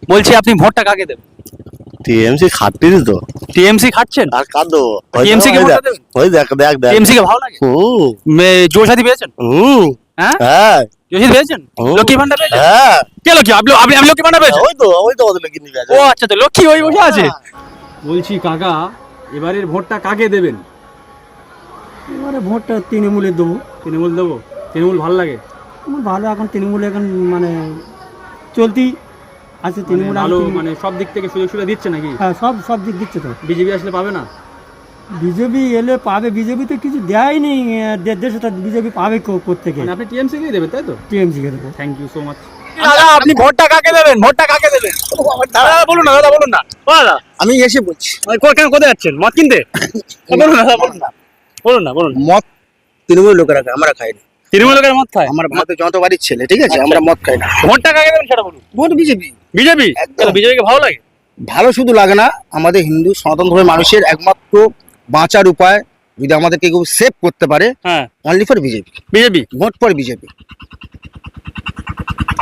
বলছি আপনি ভোটটা কাকে দেবেন? টিএমসি খাটতিস তো টিএমসি খাচ্ছেন? আর কার দেবো TMC কে ভোটটা দেবেন? ওই দেখ দেখ দেখ টিএমসি কে ভালো লাগে? জোশাদি পেয়েছেন? হ্যাঁ হ্যাঁ জোশাদি পেয়েছেন? হুম। লক্ষ্মী ভান্ডার পেয়েছেন? হ্যাঁ কে লক্ষ্মী? আপনি আপনি আপনি লক্ষ্মী ভান্ডার পেয়েছেন? ওই তো ওদের কিনে গেছে ও আচ্ছা, তো লক্ষ্মী ওই বসে আছে। বলছি কাকা, এবারের ভোটটা কাকে দেবেন? এবারে ভোটটা তৃণমূলে দেবো। তৃণমূল দেবো? তৃণমূল ভালো লাগে? আমার ভালো এখন তৃণমূল এখন মানে চলতি আছে তৃণমূল ভালো মানে সব দিক থেকে সুযোগ সুবিধা দিচ্ছে নাকি? হ্যাঁ সব সব দিক দিচ্ছে তো। বিজেপি আসলে পাবে না? বিজেপি এলে পাবে, বিজেপি তো কিছু দেয়নি দেশে, তো বিজেপি পাবে কোত্থেকে? মানে আপনি টিএমসি কেই দেবেন তাই তো? টিএমসি কে দেবো। Thank you so much. দাদা আপনি ভোটটা কাকে দেবেন? ভোটটা কাকে দেবেন? দাদা বলুন না, দাদা বলুন না। ও দাদা আমি এসে বলছি কেন কোথায় যাচ্ছেন? মদ কিনতে? বলুন না দাদা, বলুন না, বলুন না, বলুন। মদ তৃণমূল লোকেরা খায়, আমরা খাই না। তৃণমূল লোকের মদ খায়? আমার ভারতের জনতা বাড়ির ছেলে, ঠিক আছে, আমরা মদ খাই না। ভোটটা কাকে দেবেন সেটা বলুন। Vote BJP. বিজেপি? একদম। বিজেপিকে ভালো লাগে? ভালো শুধু লাগে না, আমাদের হিন্দু সনাতন ধর্মের মানুষের একমাত্র বাঁচার উপায় যদি আমাদেরকে কেউ সেভ করতে পারে, হ্যাঁ only for BJP. BJP. Vote for BJP.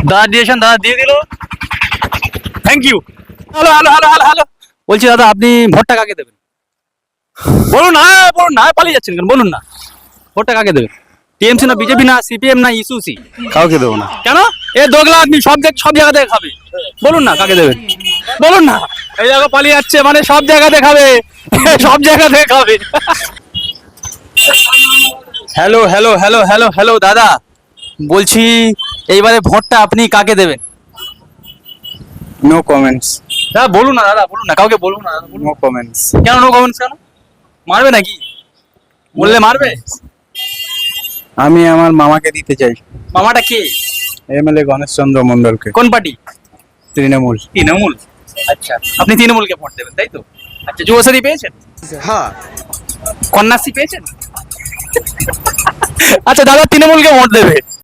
দাদা দিয়েছেন, দাদা দিয়ে দিল, thank you. Hello hello hello hello hello. বলছি দাদা আপনি ভোটটা কাকে দেবেন? বলুন না, বলুন না, পালিয়ে যাচ্ছেন কেন? বলুন না, ভোটটা কাকে দেবেন? টিএমসি না বিজেপি না সিপিএম না ইসুসি? কাউকে দেবো না কেন? এ দোগলা আদমি সব জায়গাতে খাবে। বলুন না কাকে দেবেন, বলুন না। এই জায়গা পালিয়ে যাচ্ছে মানে সব জায়গাতে খাবে, সব জায়গাতে খাবে। Hello hello hello hello hello দাদা, বলছি এইবারে ভোটটা আপনি কাকে দেবেন? No comments. দাদা বলুন না, দাদা বলুন না, কাউকে বলুন না, দাদা বলুন। No comments. কেন নো কমেন্টস? কেন মারবে নাকি? বললে মারবে? আমি আমার মামাকে দিতে চাই, মামাটা কে? এমএলএ গণেশ চন্দ্র মন্ডলকে। কোন পার্টি? তৃণমূল। তৃণমূল। আচ্ছা, আপনি তৃণমূলকে ভোট দেবেন তাই তো? আচ্ছা, যুবসাথী পেয়েছেন? হ্যাঁ। কন্যাশ্রী পেয়েছেন? আচ্ছা দাদা তৃণমূলকে ভোট দেবে।